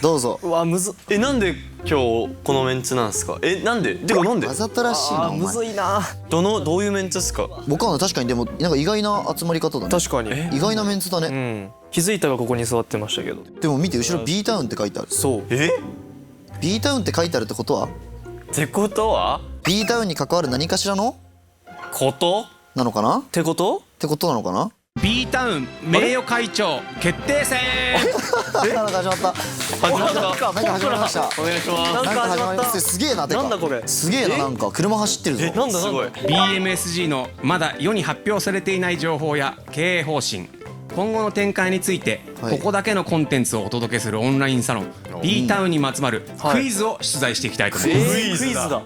どうぞ。うわむずなんで今日このメンツなんですか？なんでてかなんでわざとらしいなおむず前。いな。どういうメンツですか？わかんない。確かにでもなんか意外な集まり方だね。確かに。意外なメンツだね。気づいたらここに座ってましたけど。でも見て後ろ B タウンって書いてある。そう。B タウンって書いてあるってことはってことは B タウンに関わる何かしらのことなのかなっってことてことなのかな。 B タウン名誉会長決定戦。なんか始まった。始まった。なんか始まりました。お願いします。なんか始まります。すげえな。てかなんだこれ。すげえな。なんか車走ってるぞ。なんだすごい。 BMSG のまだ世に発表されていない情報や経営方針、今後の展開について、はいここだけのコンテンツをお届けするオンラインサロン B タウンにまつわるクイズを出題していきたいと思います。クイズだ。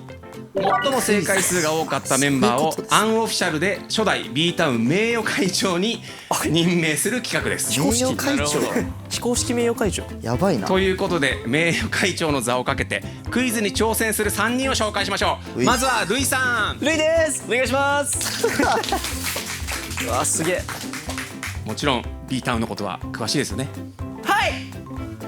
最も正解数が多かったメンバーをアンオフィシャルで初代 B タウン名誉会長に任命する企画です。名誉会長。非公式名誉会長。やばいな。ということで名誉会長の座をかけてクイズに挑戦する3人を紹介しましょう。ういまずはルイさん。ルイです。お願いします。うわすげえ。もちろん B タウンのことは詳しいですよね。はい。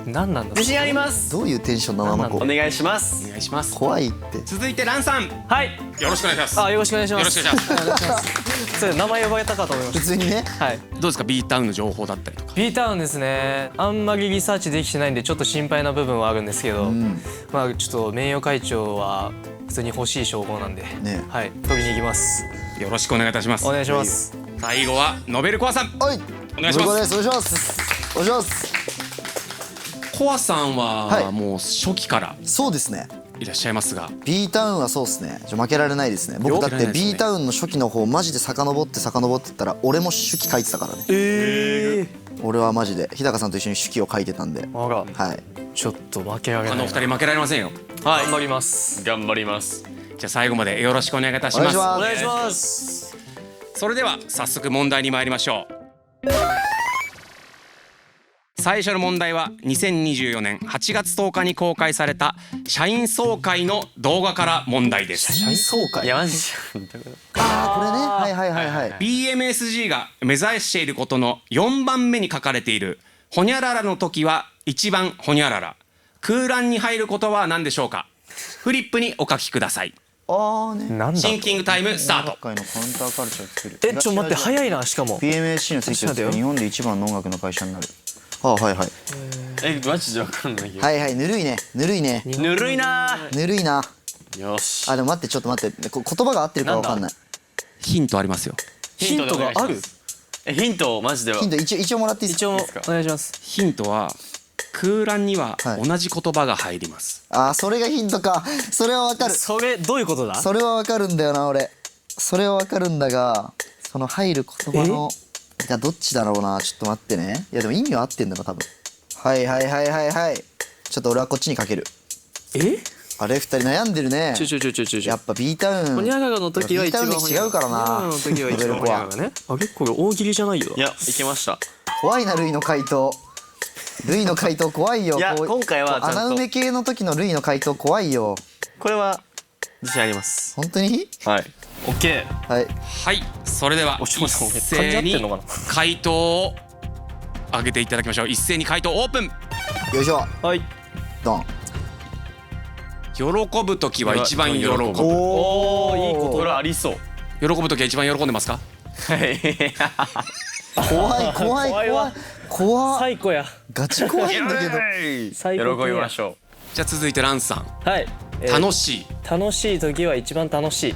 なんなんだ。自信あります。どういうテンションなのあの子。お願いします。お願いします。怖いって。続いてランさん、はい。よろしくお願いします。あよろしくお願いします。よろしくお願いします。お願いします。そう名前呼ばれたかと思いまし普通にね。た。はい。どうですか B タウンの情報だったりとか。 B タウンですね。あんまりリサーチできてないんでちょっと心配な部分はあるんですけど、まあちょっと名誉会長は普通に欲しい称号なんで、ねはい取りに行きます。よろしくお願いいたします。お願いします。最後はノベルコアさん、はい。お願いします。お願いします。お願いします。コアさんははいもう初期からそうですね。いらっしゃいますが、 B タウンはそうですね。負けられないですね。僕だって B タウンの初期の方マジで遡ってったら俺も手記書いてたからね。俺はマジで日高さんと一緒に手記を書いてたんで。あらはい。ちょっと負けられないな。あの二人負けられませんよ。はい。頑張ります。頑張ります。じゃあ最後までよろしくお願いいたします。お願いします。お願いします。それでは早速問題に参りましょう。最初の問題は2024年8月10日に公開された社員総会の動画から問題です。社員総会。いやマジじゃん。ああこれね。はいはいはいはい。 BMSG が目指していることの4番目に書かれているホニャララの時は一番ホニャララ、空欄に入ることは何でしょうか。フリップにお書きください。ああね。なんだ。シンキングタイムスタート。今回のカウンターカルチャーを作る。ちょっと待って早いなしかも。 BMSC の席を作る日本で一番の音楽の会社になる。ああはいはい。マジでわかんないよ。はいはい。ぬるいね。ぬるいね。ぬるいなぬるいな。ー。よし。あでも待ってちょっと待って。言葉が合ってるかわかんない。ヒントありますよ。ヒントがある。ヒントマジでは。ヒント一応もらっていいですか。一応お願いします。ヒントは空欄にははい同じ言葉が入ります。ああそれがヒントか。それはわかる。それどういうことだ。それはわかるんだよな俺。それはわかるんだがその入る言葉のじゃあどっちだろうな。ちょっと待ってね。いやでも意味は合ってんだな多分。はいはいはいはいはい。ちょっと俺はこっちにかける。あれ二人悩んでるね。やっぱ B タウン。ホニャララの時は一番 B タウンで違うからな。ホニャララの時は一番ホニャララね。あ結構大喜利じゃないよ。いやいけました。怖いなルイの回答。ルイの回答怖いよ。いやこう今回はちゃんと穴埋め系の時のルイの回答怖いよ。これは自信あります。本当に。はい。オッケはい。はい、それでは一ちょっと待って斉に噛んじゃってんのかな回答を上げていただきましょう。一斉に回答オープン。よいしょ。ー。はい。ドン。喜ぶ時は一番喜ぶ。喜ぶおおいいこー。ことれありそう。喜ぶ時は一番喜んでますか。はい。怖い怖い怖い怖い。最高や。ガチ怖いんだけど。最高喜びましょじゃあ続いてランさん、はい。楽しい。楽しい時は一番楽しい。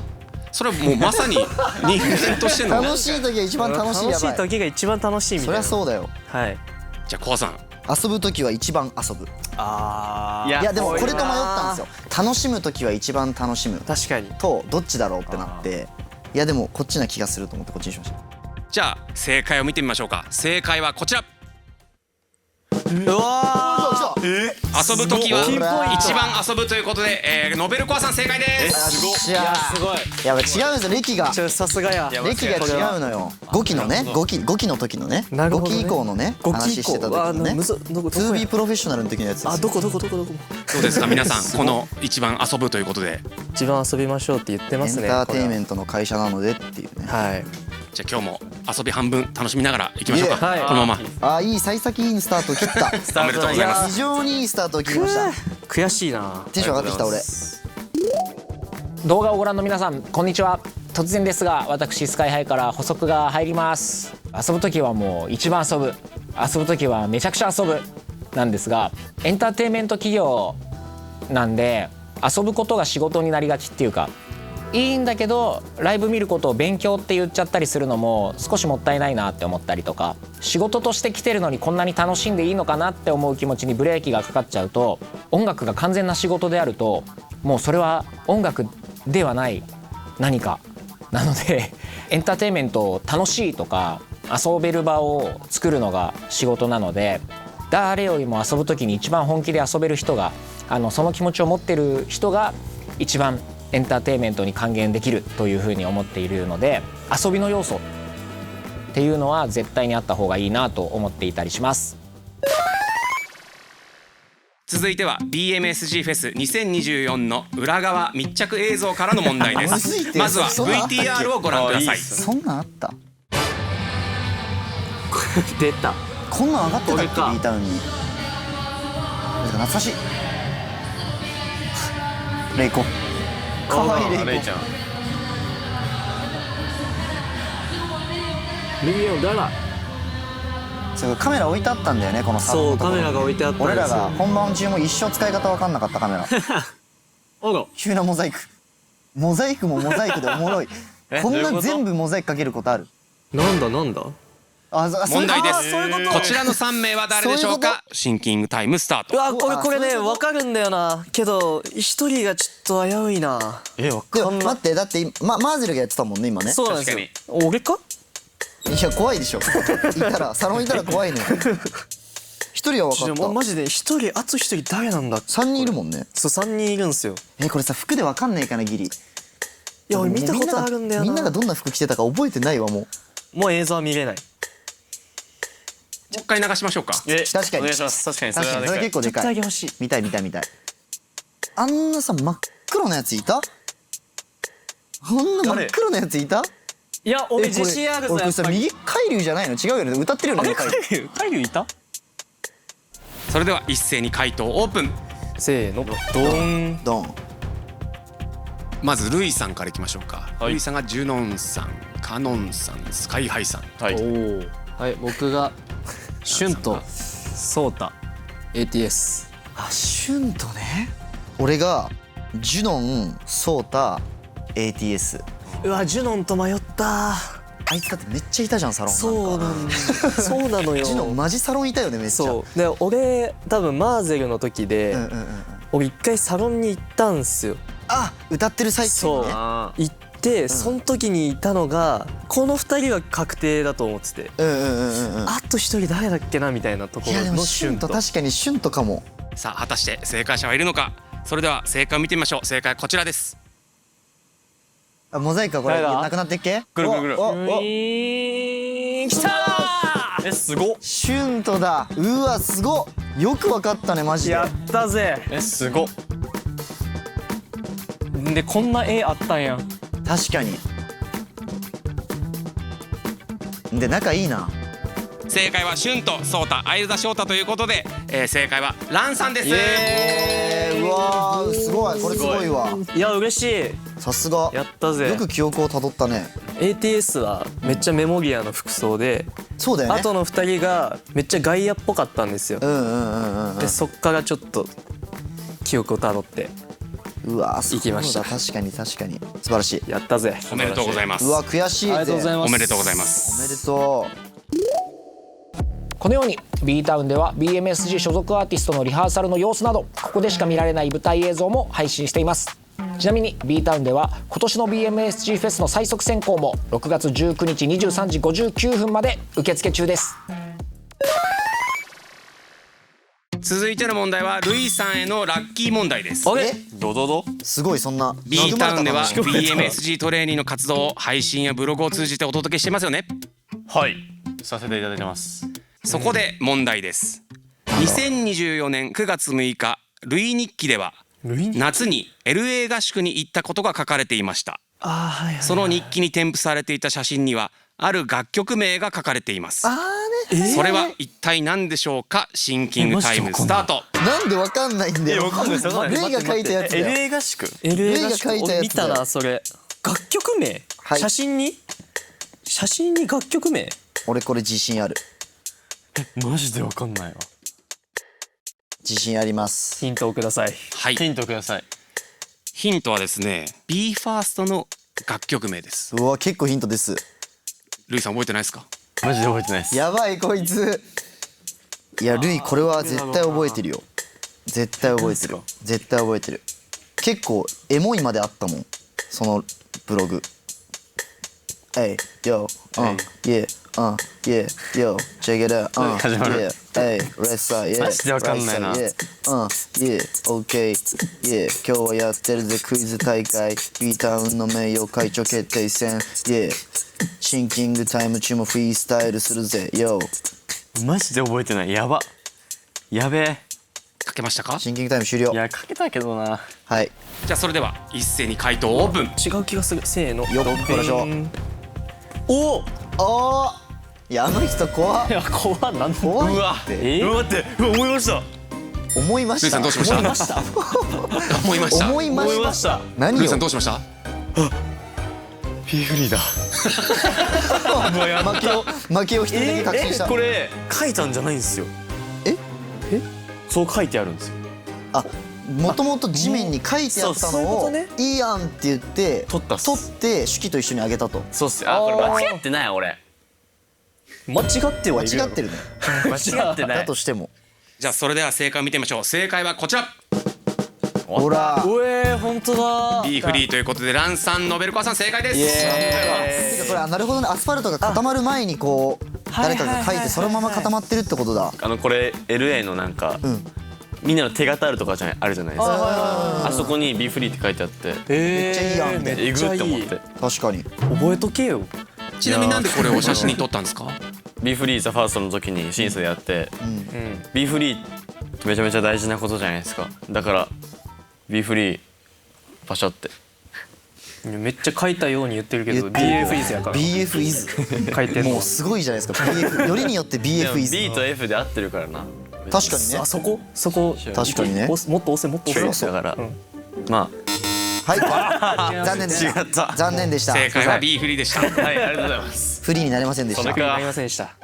それはもうまさに人間としての。楽しい時が一番楽しい。やばい。時が一番楽しいみたいな。そりゃそうだよ。はい。じゃあコアさん、遊ぶ時は一番遊ぶ。あう。いやでもこれと迷ったんですよ。楽しむ時は一番楽しむ確かに。とどっちだろうってなって、いやでもこっちな気がすると思ってこっちにしました。じゃあ正解を見てみましょうか。正解はこちら。うわ遊ぶ時はピンポイント一番遊ぶということで、ノベルコアさん正解です。すごっ。いやすごい。いや違うんですよ歴が。さすがや。歴が違うのよ。5期のね5期の時のね5なるほどね期以降のね話してた時のねむずどこ 2B プロフェッショナルの時のやつですよ。どこどうですか皆さん、この一番遊ぶということで。一番遊びましょうって言ってますね。エンターテインメントの会社なのでっていうね。はい。じゃあ今日も遊び半分楽しみながら行きましょうか、はいこのまま。いい幸先いいスタートを切ったおめでとうございます。非常にいいスタートを切りました悔しいな。テンション上がってきた俺。動画をご覧の皆さんこんにちは。突然ですが私スカイハイから補足が入ります。遊ぶ時はもう一番遊ぶ時はめちゃくちゃ遊ぶなんですが、エンターテインメント企業なんで遊ぶことが仕事になりがちっていうか、いいんだけどライブ見ることを勉強って言っちゃったりするのも少しもったいないなって思ったりとか、仕事として来てるのにこんなに楽しんでいいのかなって思う気持ちにブレーキがかかっちゃうと、音楽が完全な仕事であるともうそれは音楽ではない何かなのでエンターテインメントを楽しいとか遊べる場を作るのが仕事なので、誰よりも遊ぶ時に一番本気で遊べる人がその気持ちを持ってる人が一番エンターテインメントに還元できるというふうに思っているので、遊びの要素っていうのは絶対にあった方がいいなと思っていたりします。続いては BMSG フェス2024の裏側密着映像からの問題でむずいって。すまずはそんなんあったっけ VTR をご覧ください。そんなんあった？出た。こんなん上がってたっけ？ B これかタウンに。懐かしい。レイコ。かわいいレイコ。レイちゃん。ミオだら。そうカメラ置いてあったんだよねこのサロンのところに。そうカメラが置いてあったんですよ俺らが本番中も一生使い方わかんなかったカメラ。あら。急なモザイク。モザイクもモザイクでおもろい。こんな全部モザイクかけることある？なんだなんだ。問題です。そういうことこちらの3名は誰でしょうか。シンキングタイムスタート。うわこれねそういうことわかるんだよな。けど一人がちょっと危ういな。わでも待ってだってマーゼルがやってたもんね今ね。そうなんですよ確。俺か？いや怖いでしょ。いたらサロンいたら怖いのよ。一人は分かった。マジで一人あと一人誰なんだ。 3人いるもんね。そう3人いるんですよ。これさ服で分かんないかなギリ。いいや俺見たことあるんだよな。みんながどんな服着てたか覚えてないわもう。もう映像は見れない。もう一回流しましょうか。確かにお願いします。確かにそ確かにそれれはでかい結構でかい。ちょっとだけ欲しい。見たい見たい見たい。あんなさ真っ黒なやついた？こんな真っ黒なやついた？いや俺自信あるぞ俺これさやっぱり。右海流じゃないの？違うよね。歌ってるよね。海流いた？それでは一斉に回答オープン。せーのドーン。ドン。まずルイさんからいきましょうか。はいルイさんがジュノンさん、カノンさん、スカイハイさん。はい。はい僕がシュンとソータ ATS。あシュンとね。俺がジュノン、ソータ、ATS。うわジュノンと迷った。あいつだってめっちゃいたじゃんサロン。そうなんそうなのよ。ジュノンマジサロンいたよねめっちゃ。そうで俺多分マーゼルの時で、うんうんうんうん。俺一回サロンに行ったんすよ。あ歌ってる最中そうにね。あ行って、その時にいたのがこの2人は確定だと思ってて、うんうんうんうんうん。あと1人誰だっけなみたいなところいやでものシュンとシュンと。確かにシュンとかも。さあ果たして正解者はいるのか。それでは正解を見てみましょう。正解はこちらです。あモザイクはこれ誰だなくなってっけ？くるくるくるおおおきたー。すごっ。シュンとだ。うわすごっ。よくわかったねマジで。やったぜ。すごっ。でこんな絵あったんや。確かに。で仲いいな。正解はシュンとソータ、相田翔太ということで、正解はランさんです。うわーすごいこれすごいわ。いや嬉しい。さすが。やったぜ。よく記憶をたどったね。 ATS はめっちゃメモリアの服装で、そうだよね。あとの2人がめっちゃガイアっぽかったんですよ。うんうんうんうんでそっからちょっと記憶をたどってうん。うわそうだ行きました確かに確かに素晴らしい。やったぜ。おめでとうございます。うわ悔しいぜ。ありがとうございます。おめでとうございまおす。めでとう。このように B タウンでは BMSG 所属アーティストのリハーサルの様子などここでしか見られない舞台映像も配信しています。ちなみに B タウンでは今年の BMSG フェスの最速選考も6月19日23時59分まで受付中です。続いての問題はルイさんへのラッキー問題です。あれドドド。すごいそんな。 B タウンでは仕組まれたかな BMSG トレーニーの活動を配信やブログを通じてお届けしてますよね。はい。させていただいてます。そこで問題です。2024年9月6日ルイ日記では夏に LA 合宿に行ったことが書かれていました。はいはい。その日記に添付されていた写真にはある楽曲名が書かれていますあーねそれは一体何でしょうか。シンキングタイムスタート。なんでわかんないんだよ。レイが書いたやつだよ。 LA 合宿 LA が書いたやつだよ見たなそれ。楽曲名、はい写真に楽曲名。俺これ自信ある。マジでわかんないわ。自信あります。ヒントをください。はいヒントください。ヒントはですね BE:FIRST の楽曲名です。うわ結構ヒントです。ルイさん覚えてないですか。マジで覚えてないです。やばいこいつ。いやルイこれは絶対覚えてるよ。絶対覚えてる。絶対覚えてる。結構エモいまであったもんそのブログ。Hey yo yeah yeah yo check it out始まる yeah hey let's yeah マジでわかんないな yeah yeah okay yeah 今日はやってるぜクイズ大会 B タウンの名誉会長決定戦 yeah シンキングタイム中もフリースタイルするぜ yo マジで覚えてない。やば。やべえ。書けましたか。シンキングタイム終了いやかけたけどな。はいじゃあそれでは一斉に回答オープン。違う気がする。せーの。よっ行きましょう。おお。おーいやあの人怖っいや怖っ。なん怖いっうわて待って思いました。思いましたルイさんどうしました。思いました。思いました思いました。何をルイさんどうしました。ピーフリーだ。負けを一人だけ確信したこれ書いたんじゃないんですよ。えそう書いてあるんですよ。あもともと地面に書いてあったのをいいやんって言って取ったっす取って手記と一緒にあげたとそうっすよ。あこれ間違ってない俺。間違ってはいる。間違ってるね間違ってなだい。としてもじゃあそれでは正解を見てみましょう。正解はこちら。ほらおえ本当だ。 B フリーということでランさんノベルコアさん正解です。てかこれなるほどねアスファルトが固まる前にこう誰かが書いてそのまま固まってるってことだこれ LA のなんか、みんなの手形あるとかじゃないあるじゃないですか。あそこに B フリーって書いてあってめっちゃいいやんみたいなえぐって思って確かに覚えとけよ。ちなみになんでこれを写真に撮ったんですか。 B フリーザファーストの時に審査でやって、B フリーってめちゃめちゃ大事なことじゃないですか。だから B フリーパシャってめっちゃ書いたように言ってるけど BF イズやから。 BF is 書いてんのもうすごいじゃないですか BF よりによってで BF も is B と F で合ってるからな。確かにねあそこ確かにねもっと押せもっと押せ。だから、まはい残念でした違った残念でした正解は B フリーでした。あはいありがとうございます。フリーになれませんでしたそれかありませんでした。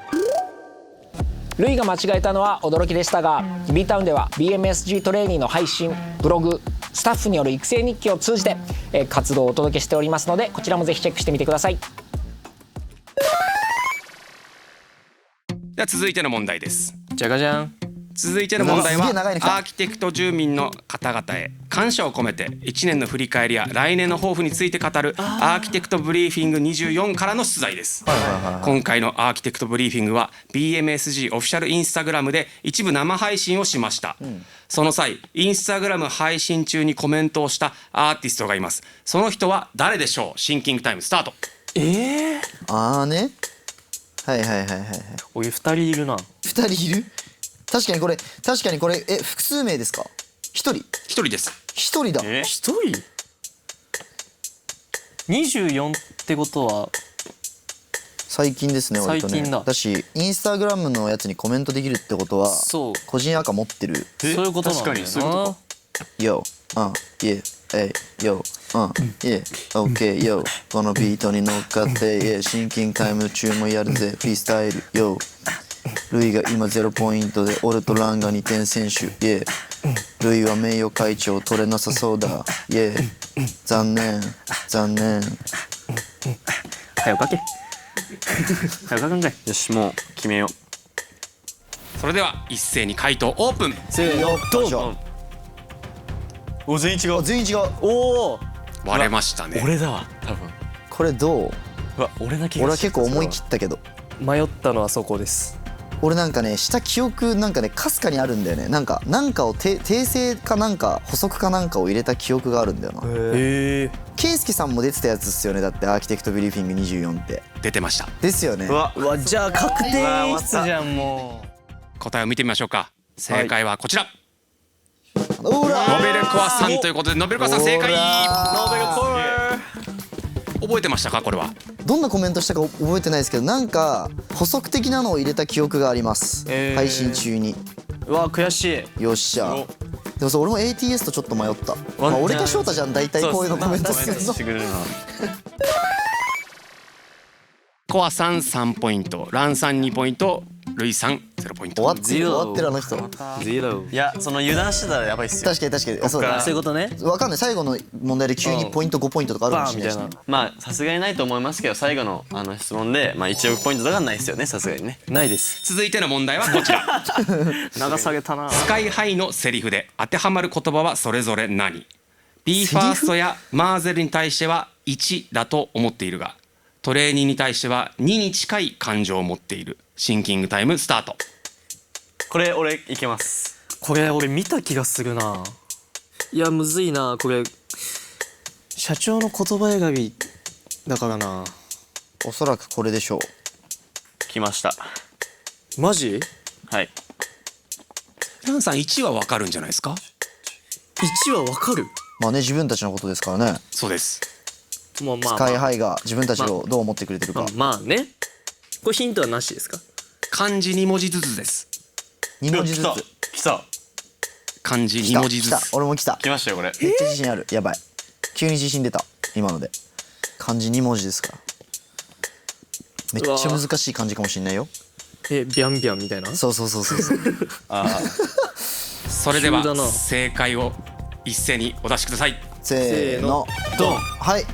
ルイが間違えたのは驚きでしたが B タウンでは BMSG トレーニーの配信ブログスタッフによる育成日記を通じて活動をお届けしておりますのでこちらもぜひチェックしてみてください。では続いての問題です。じゃがじゃん。続いての問題はすげえ長いの来たアーキテクト住民の方々へ感謝を込めて1年の振り返りや来年の抱負について語るアーキテクトブリーフィング24からの出題です。今回のアーキテクトブリーフィングは BMSG オフィシャルインスタグラムで一部生配信をしました、その際インスタグラム配信中にコメントをしたアーティストがいます。その人は誰でしょう。シンキングタイムスタート。あーねはいおい2人いるな。2人いる確かにこれ複数名ですか1人1人です。1人だ1人24ってことは最近ですね割とね最近だしインスタグラムのやつにコメントできるってことはそう個人アカ持ってるそういうことなんだよな。確かにそういうことYo yeah hey yo yeah okay yo このビートに乗っかって yeah シンキングタイム中もやるぜフリースタイル yo ルイが今0ポイントで俺とランが2点選手 yeah ルイは名誉会長取れなさそうだ yeah 残念早く書け早く書かんかい。よしもう決めよそれでは一斉に回答オープン。せーのどうぞう。お全員違う。全員違うおお割れましたね。俺だわ多分。これどううわ俺な気俺はがして結構思い切ったけど迷ったのはそこです。俺なんかねした記憶なんかねかすかにあるんだよねなんかを訂正かなんか補足かなんかを入れた記憶があるんだよなへえ。ケイスケさんも出てたやつっすよねだってアーキテクトブリーフィング24って出てました。ですよねうわうわじゃあ確定演出じゃんも答えを見てみましょうか。正解はこちら、ほらノベルコアさんということでノベルコアさん正解。ほらう。ノベルコア覚えてましたかこれは？どんなコメントしたか覚えてないですけど、なんか補足的なのを入れた記憶があります、配信中に。うわ悔しい。よっしゃ。でもさ、俺も ATS とちょっと迷った、まあ、俺か翔太じゃん大体こういうのコメントするの。してくれるな。コアさん3ポイント、ランさん2ポイント、ルイさん0ポイント。終わってるあの人。ゼロ。いやその油断してたらやばいっすよ。確かにそうだね。そういうことね。わかんない、最後の問題で急にポイント5ポイントとかあるかもしれないしね。まあさすがにないと思いますけど、最後の質問で1億ポイントとかはないですよね、さすがにね。ないです。続いての問題はこちら。長下げたな。スカイハイのセリフで当てはまる言葉はそれぞれ何？ B ファーストやマーゼルに対しては1だと思っているが、トレーニーに対しては2に近い感情を持っている。シンキングタイムスタート。これ俺いけます。これ俺見た気がするな。いやむずいなこれ。社長の言葉選びだからな。おそらくこれでしょう。来ました。マジはい。ランさん1は分かるんじゃないですか？ 1はわかる。まあね、自分たちのことですからね。そうです。もうまあスカイハイが自分たちをどう思ってくれてるか。まあね。これヒントはなしですか？漢字2文字ずつです。2文字ずつ。来た。漢字2来た来た文字ずつ。俺も来た。来ましたよこれ。めっちゃ自信ある。やばい、急に自信出た今ので。漢字2文字ですから。めっちゃ難しい漢字かもしんないよ。ビャンビャンみたいな。そうあそれでは急だな正解を一斉にお出しください。せーのドン。はい、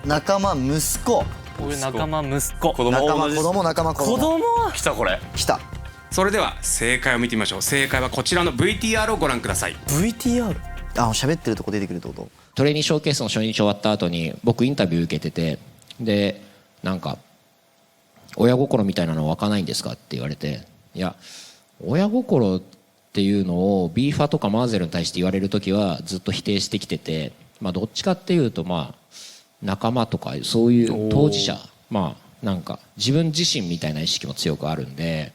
仲間息子。俺仲間息子。子供仲間同じ子供仲間子供。子供は来たこれ。来た。それでは正解を見てみましょう。正解はこちらの VTR をご覧ください。 VTR。喋ってるとこ出てくるってこと？トレーニーショーケースの初日終わった後に僕インタビュー受けてて、でなんか親心みたいなの湧かないんですかって言われて、いや親心っていうのをビーファとかマーゼルに対して言われる時はずっと否定してきてて、まあどっちかっていうとまあ仲間とかそういう当事者、まあなんか自分自身みたいな意識も強くあるんで、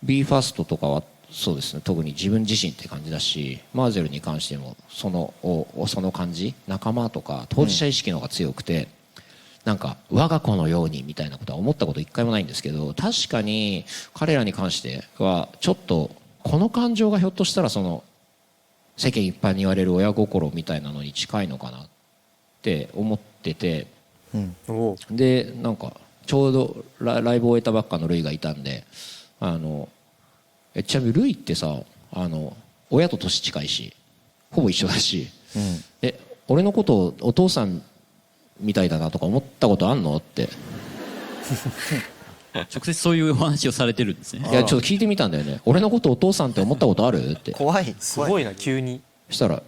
ビーファーストとかはそうですね、特に自分自身って感じだし、マーゼルに関してもその感じ、仲間とか当事者意識の方が強くて、なんか我が子のようにみたいなことは思ったこと一回もないんですけど、確かに彼らに関してはちょっとこの感情がひょっとしたらその世間一般に言われる親心みたいなのに近いのかなって思ってて、でなんかちょうどライブを終えたばっかのルイがいたんで、ちなみにルイってさ親と年近いしほぼ一緒だし、俺のことをお父さんみたいだなとか思ったことあんのって直接そういうお話をされてるんですね。いやちょっと聞いてみたんだよね。俺のことお父さんって思ったことあるって怖い。すごいな急に。そしたら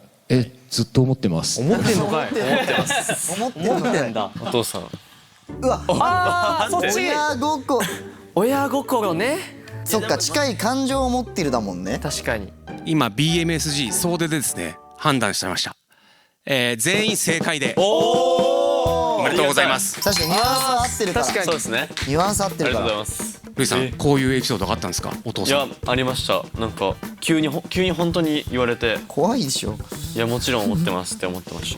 ずっと思ってます思ってんのかい。思ってんだ。んだ。お父さん。うわ、ああそっち。親心。親心ね。そっか、近い感情を持ってるだもんね。確かに。今 BMSG 総出でですね判断してました。全員正解でおめでとうございます。確かにニュアンスは合ってるから。確かにそうですね。ニュアンス合ってありがとうるから。ございます。ルイさんこういうエピソードがあったんですか？お父いやさん。ありました。なんか急に本当に言われて、怖いでしょ。いやもちろん思ってますって思ってまし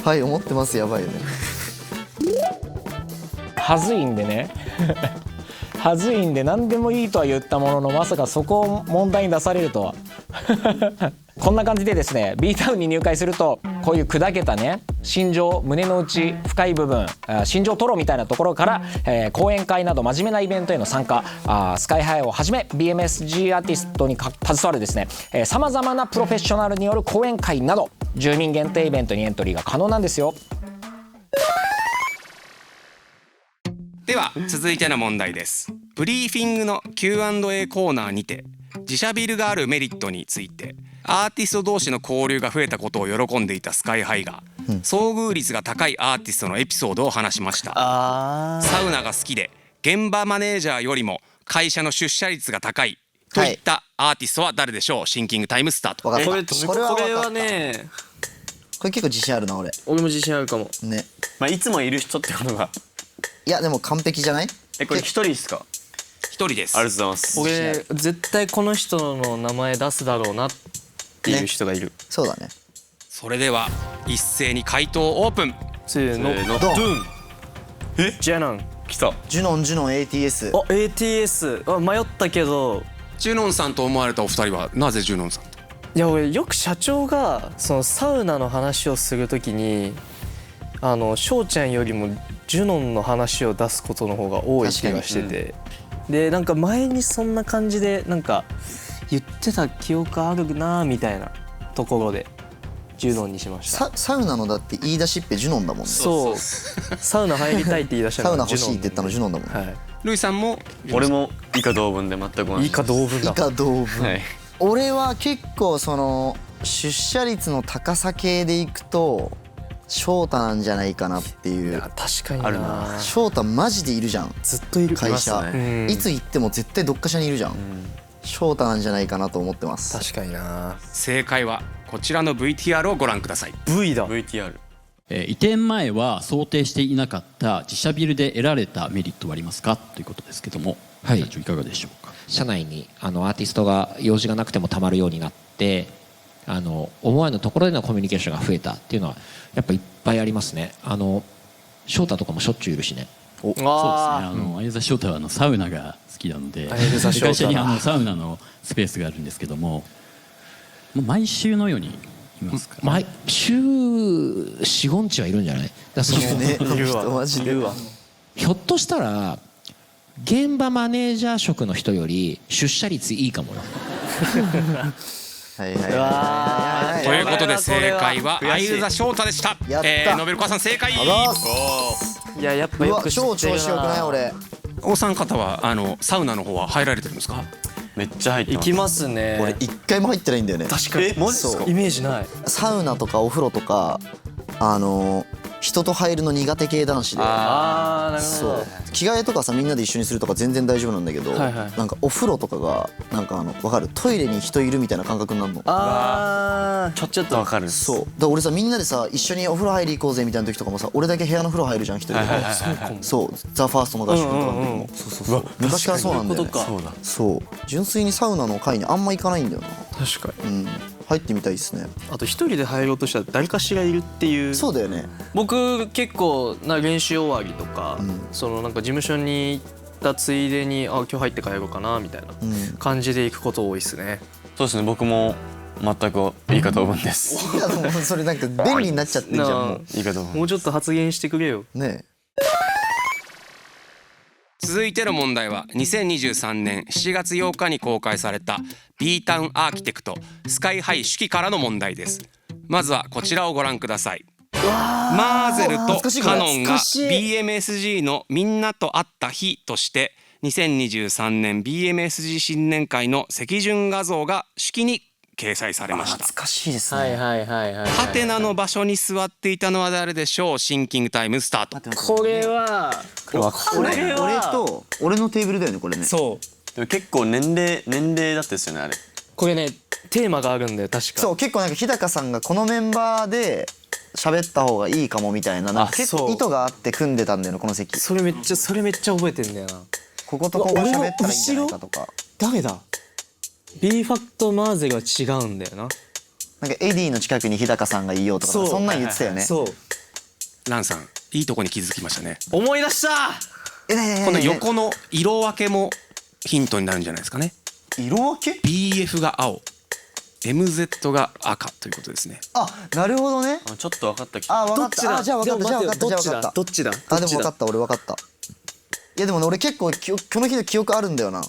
た。はい思ってます。やばいよね。はずいんでねはずいんで何でもいいとは言ったものの、まさかそこを問題に出されるとはこんな感じでですね B タウンに入会するとこういう砕けたね心情、胸の内深い部分、心情吐露みたいなところから、講演会など真面目なイベントへの参加、スカイハイをはじめ BMSG アーティストに携わるですねさまざまなプロフェッショナルによる講演会など住民限定イベントにエントリーが可能なんですよ。では続いての問題です。ブリーフィングの Q&A コーナーにて自社ビルがあるメリットについてアーティスト同士の交流が増えたことを喜んでいたスカイハイが、遭遇率が高いアーティストのエピソードを話しました。サウナが好きで現場マネージャーよりも会社の出社率が高いといったアーティストは誰でしょう？シンキングタイムスタート。わかった。これはこれは分かった。ね、これ結構自信あるな俺。俺も自信あるかも。ね。まあいつもいる人ってことが。いやでも完璧じゃない？これ一人ですか？一人です。ありがとうございます。俺絶対この人の名前出すだろうなっていう人がいる。そうだね。それでは一斉に回答オープン。せーのせーのドゥンジャナン。来た。ジュノン ATS。 あ ATS 迷ったけど、ジュノンさんと思われたお二人はなぜジュノンさんと？いや俺よく社長がそのサウナの話をするときに翔ちゃんよりもジュノンの話を出すことの方が多い気がしてて、でなんか前にそんな感じでなんか言ってた記憶あるなみたいなところでジュノンにしました。サウナのだって言い出しっぺジュノンだもんね。そうサウナ入りたいって言い出したサウのがナ欲しいって言ったのジュノンだもん。はルイさんも俺も以下同文で全く同じ。い。いいか同文以だ。下同文。はい。俺は結構その出社率の高さ系でいくと翔太なんじゃないかなっていう。確かにあるな。な翔太マジでいるじゃん。ずっといる会社、いますねいつ行っても絶対どっかしらにいるじゃん。翔太なんじゃないかなと思ってます。確かにな。正解はこちらの VTR をご覧ください。 V だ。 VTR。移転前は想定していなかった自社ビルで得られたメリットはありますかということですけども、はい社長いかがでしょうか。社内にアーティストが用事がなくてもたまるようになって思わぬところでのコミュニケーションが増えたっていうのはやっぱいっぱいありますね。翔太とかもしょっちゅういるしね。そうですね。あ相座翔太はサウナが好きなので、相座翔太だ会社にサウナのスペースがあるんですけども、もう毎週のようにいますから、毎週45日はいるんじゃない？だからそのね、人マジで。ひょっとしたら現場マネージャー職の人より出社率いいかもよ。はいはいはいはいはい。ということで正解は悔しい相座翔太でした。やったノベルコアさん正解。あざーす。いややっぱうわよく知超調ってるな。子よくない俺。お三方はサウナの方は入られてるんですか？めっちゃ入ってます。行きますね。俺一回も入ってないんだよね。確かに。マジっすかイメージない。サウナとかお風呂とか人と入るの苦手系男子で。ああなるほどそう。着替えとかさみんなで一緒にするとか全然大丈夫なんだけど、はいはいなんかお風呂とかがなんかわかる、トイレに人いるみたいな感覚になるの。ああちょっとわかる。そうだから俺さみんなでさ一緒にお風呂入り行こうぜみたいな時とかもさ俺だけ部屋の風呂入るじゃん一人で。そうザ・ファーストの合宿とかの時もそうそうそう昔からそうなんだよね。そうだ。そう純粋にサウナの会にあんま行かないんだよな。確かに。うん入ってみたいですね。あと一人で入ろうとしたら誰かしらいるっていう。そうだよね。僕結構練習終わりとか、そのなんか事務所に行ったついでに今日入って帰ろうかなみたいな感じで行くこと多いですね。そうですね。僕も全くいいか同文です。いやでもそれなんか便利になっちゃってんじゃんもう。いいか同文。もうちょっと発言してくれよ。ね続いての問題は2023年7月8日に公開された B タウンアーキテクトスカイハイ手記からの問題です。まずはこちらをご覧ください。マーゼルとカノンが BMSG のみんなと会った日として2023年 BMSG 新年会の席順画像が手記に掲載されました。懐かしいですね。はいはいはいはい。ハテナの場所に座っていたのは誰でしょう。シンキングタイムスタート。これは俺と俺のテーブルだよねこれね。そうでも結構年齢だったですよねあれ。これねテーマがあるんだよ確か。そう結構なんか日高さんがこのメンバーで喋った方がいいかもみたいな、なんか結構意図があって組んでたんだよねこの席。それめっちゃ覚えてんだよな。こことここ喋ったらいいんじゃないかとか。誰だ ?B ファクトマーゼが違うんだよな。なんかエディの近くに日高さんがいようとかそんなん言ってたよね。そうランさんいいとこに気づきましたね。思い出した。この横の色分けもヒントになるんじゃないですかね。色分け？ BF が青 MZ が赤ということですね。あなるほどね。ちょっと分かった気が。あ分かった。あじゃあ分かったじゃあ分かったじゃあ分かった。どっちだあでも分かった俺分かった。いやでもね俺結構この日の記憶あるんだよな。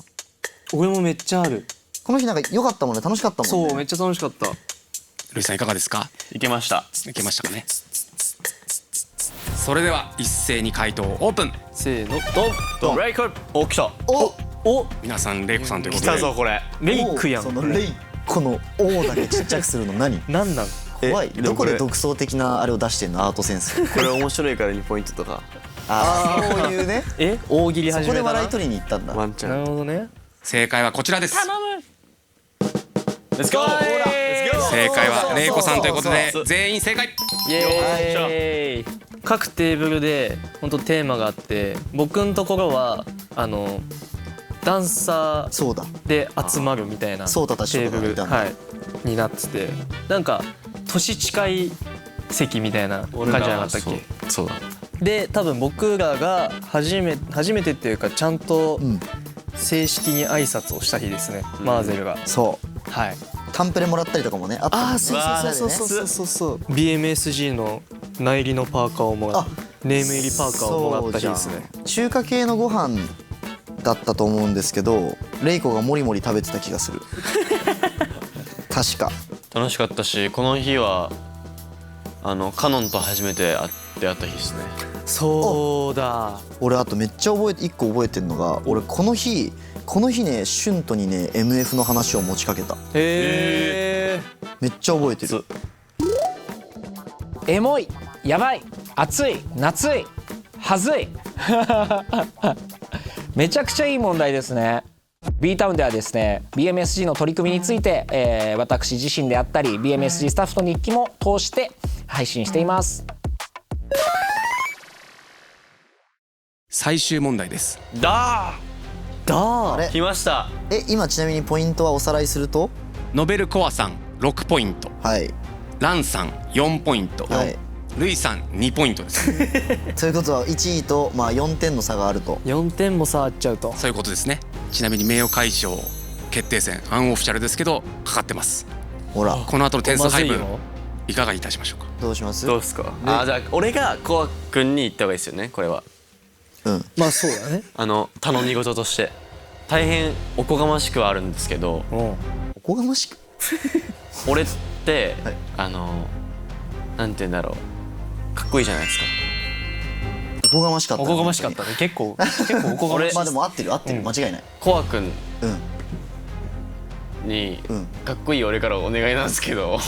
俺もめっちゃある。この日なんか良かったもんね楽しかったもんね。そうめっちゃ楽しかった。ルイさんいかがですか。いけました。いけましたかね。それでは一斉に回答オープン。せーのドンレイク。お来た。お皆さんレイコさんというこ来とでたぞこれ。レイクやん。そのレイこの「O」だけちっちゃくするの何なんなん。怖い。でもこれどこで独創的なあれを出してんのアートセンス。これ面白いから2ポイントとかああそういうね。大喜利そこで始めたな。笑い取りに行ったんだ。ワンチャン。なるほどね。正解はこちらです。レッツゴー。正解はレイコさんということでそう全員正解。イエーイ。各テーブルで本当テーマがあって僕のところはダンサーそうだ。で集まるみたいなテそうだったーブル、そうだったはい、になっててなんか年近い席みたいな感じじゃなかったっけ。そうだ。で多分僕らが初めてっていうかちゃんとん正式に挨拶をした日ですね、マーゼルが。そうはい。タンプレもらったりとかもねあったもんね。そう BMSG の内入りのパーカーをもらっあネーム入りパーカーをもらった日ですね。そうじゃん中華系のご飯だったと思うんですけどレイコがもりもり食べてた気がする確か。楽しかったし、この日はカノンと初めて出会った日ですね。そうだ。俺あとめっちゃ一個覚えてんのが、俺この日ねシュントにね MF の話を持ちかけた。へえ。めっちゃ覚えてる。エモい、やばい、暑い、夏い、はずいめちゃくちゃいい問題ですね。 B タウンではですね BMSG の取り組みについて、私自身であったり BMSG スタッフの日記も通して配信しています。最終問題です。だあれ来ました。今ちなみにポイントはおさらいすると、ノベルコアさん6ポイント、はいランさん4ポイント、はいルイさん2ポイントです。ということは1位とまあ4点の差があると。4点も差あっちゃうと。そういうことですね。ちなみに名誉会長決定戦アンオフィシャルですけどかかってます。ほらこの後の点数配分まずいよいかがいたしましょうか。どうします？どうですか。じゃあ俺がコア君に言った方がいいですよね。これはうんまあそうだね。頼み事として大変おこがましくはあるんですけど、おこがましく俺ってはいなんて言うんだろう、かっこいいじゃないですか。おこがましかったおこがましかったね。結構おこがましい。まあでも合ってる間違いない。コア君うんにうんかっこいい俺からお願いなんですけど、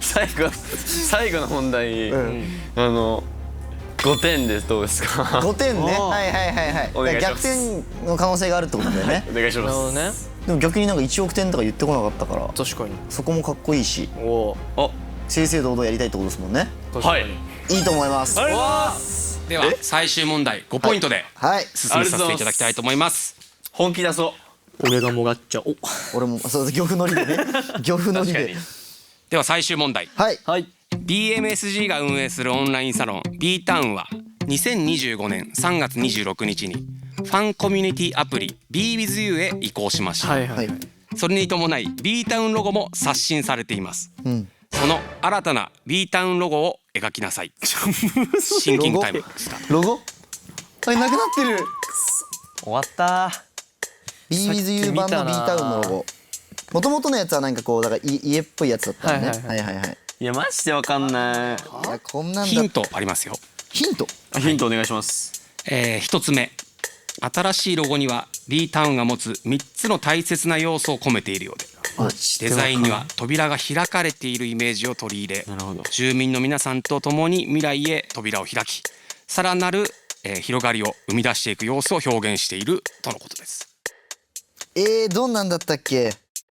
最後の問題、5点でどうですか。 5点ね。はいはいはいはい。お願いしま逆す転の可能性があるってことだよね。お願いしまなるほどす。ね。でも逆になんか1億点とか言ってこなかったから確かに。そこもかっこいいしおお。正々堂々やりたいってことですもんね。はい。いいと思います。では最終問題5ポイントではい進めさせていただきたいと思います。本気出そう。俺がもらっちゃおう。俺もそう漁夫のりでね漁夫のりで。では最終問題。はいはい。 BMSG が運営するオンラインサロン B タウンは2025年3月26日にファンコミュニティアプリ BeWithYou へ移行しました。はいははいい。それに伴い B タウンロゴも刷新されています。うんその新たな B タウンロゴを描きなさい。シンキングタイムスタート。ロゴあれなくなってる。終わった。 BeWithYou 版の B タウンのロゴ。もともとのやつはなんかこうだから家っぽいやつだったんね。はいはいはいはい。いやマジでわかんない。いやこんなんだ。ヒントありますよ。ヒント。ヒントお願いします。一つ目、新しいロゴには B タウンが持つ3つの大切な要素を込めているようで、デザインには扉が開かれているイメージを取り入れ、なるほど。住民の皆さんと共に未来へ扉を開き、さらなる、広がりを生み出していく様子を表現しているとのことです。どんなんだったっけ。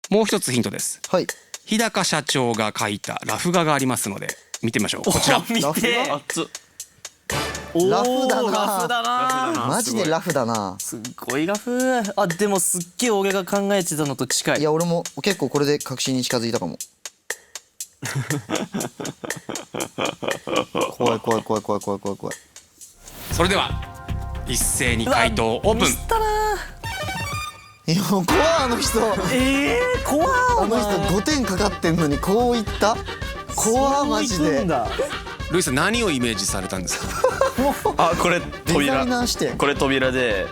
もう一つヒントです。はい。日高社長が書いたラフ画がありますので見てみましょう。こちら。ラフだ。熱っ。ラフだな。ラフだな。マジでラフだな。すっごいラフ。あでもすっげえ俺が考えてたのと近い。いや俺も結構これで確信に近づいたかも。怖い怖い怖い怖い怖い怖い怖い。それでは一斉に回答オープン。ミスったな。いや怖いあの人。怖あの人5点かかってんのにこう言った。怖マジで。ルイさん何をイメージされたんですか。あこれデザ扉イ。ナーして。これ扉で、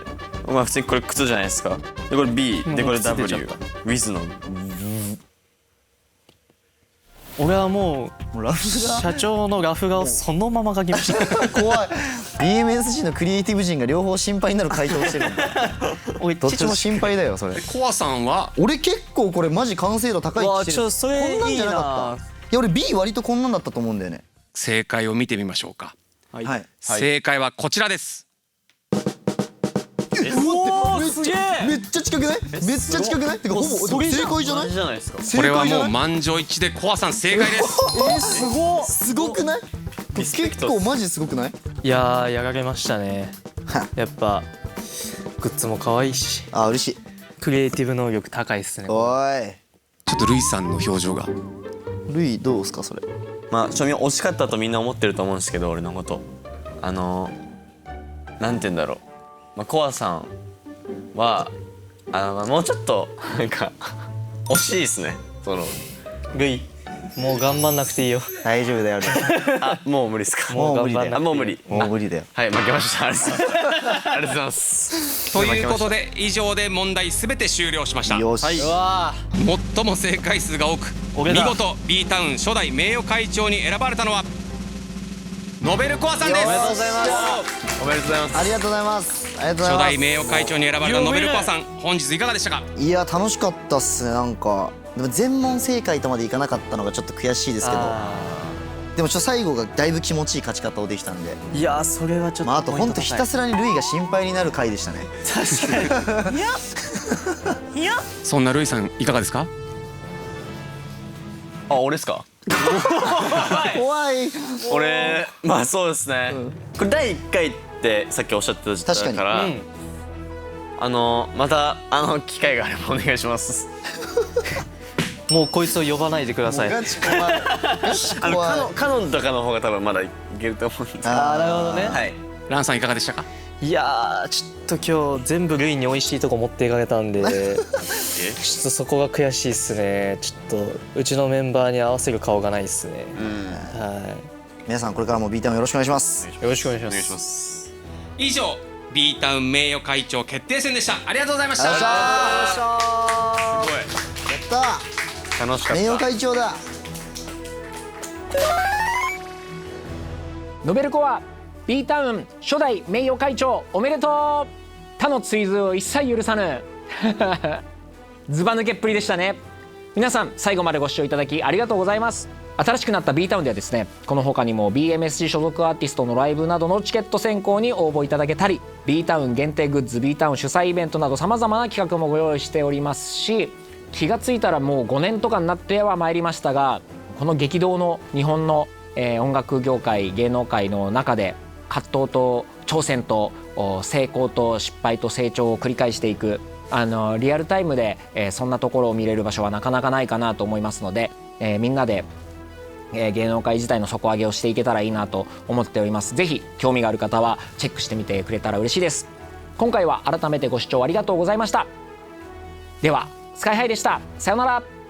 まあ普通にこれ靴じゃないですか。でこれ B でこれ W。靴出ちゃっ With の。俺はもうラフ社長のラフ画をそのまま描きました。が怖い。BMSG のクリエイティブ陣が両方心配になる回答をしてるんだ。俺どっちも心配だよそれ。コアさんは俺結構これマジ完成度高いってしてる。それこんなんいいじゃなかっな。た。いや俺 B 割とこんなんだったと思うんだよね。正解を見てみましょうか。はい。正解はこちらです。おーすげえ。めっちゃ近くない？めっちゃ近くない？てかほぼ正解じゃない？じゃないですか。これはもう正解じゃない満場一致でコアさん正解です。すごっ。すごくない？結構マジすごくない？いやーやられましたね。やっぱグッズも可愛いしあ嬉しい。クリエイティブ能力高いっすね。おい。ちょっとルイさんの表情がルイどうですかそれ？まあ正味惜しかったとみんな思ってると思うんですけど、俺のことなんて言うんだろう、まあ、コアさんはもうちょっとなんか惜しいですね。そのルイもう頑張んなくていいよ。大丈夫だよルイ。あ、もう無理ですか？もう無理だよ。あ、もう無理。もう無理だよ。はい、負けました。ありがとうございます。ありがとうございます。ということで以上で問題すべて終了しました。よし、うわ最も正解数が多く俺だ見事 B タウン初代名誉会長に選ばれたのはノベルコアさんです。おめでとうございます。おめでとうございます。ありがとうございます。ありがとうござい初ます。代名誉会長に選ばれたノベルコアさん、本日いかがでしたか？いや楽しかったっすね。なんかでも全問正解とまでいかなかったのがちょっと悔しいですけど、でも最後がだいぶ気持ちいい勝ち方をできたんで、いやそれはちょっとまああと本当ひたすらにルイが心配になる回でしたね。確かに。そんなルイさんいかがですか？あ、俺ですか？怖い。俺、まあそうですね。これ第1回ってさっきおっしゃってた確かにから、また機会があればお願いします。もうこいつを呼ばないでください。ガチ怖い。ガチ怖い。カノンとかの方が多分まだいけると思うんですけど。あーなるほどね。はい。ランさんいかがでしたか？いやちょっと今日全部ルイに美味しいとこ持っていかれたんでちょっとそこが悔しいっすね。ちょっとうちのメンバーに合わせる顔がないっすね。は皆さんこれからも B タウンよろしくお願いします。い。よろしくお願いします。お願いします。以上 B タウン名誉会長決定戦でした。ありがとうございました。よっしゃすごい。ー。やった楽しかった。ー。名誉会長だ。ノベルコア B タウン初代名誉会長おめでとう。他の追随を一切許さぬズバ抜けっぷりでしたね。皆さん最後までご視聴いただきありがとうございます。新しくなった B タウンではですね、この他にも BMSG 所属アーティストのライブなどのチケット選考に応募いただけたり、 B タウン限定グッズ、 B タウン主催イベントなどさまざまな企画もご用意しておりますし、気がついたらもう5年とかになってはまいりましたが、この激動の日本の、音楽業界芸能界の中で葛藤と挑戦と成功と失敗と成長を繰り返していく、リアルタイムで、そんなところを見れる場所はなかなかないかなと思いますので、みんなで、芸能界自体の底上げをしていけたらいいなと思っております。ぜひ興味がある方はチェックしてみてくれたら嬉しいです。今回は改めてご視聴ありがとうございました。ではスカイハイでした。さようなら。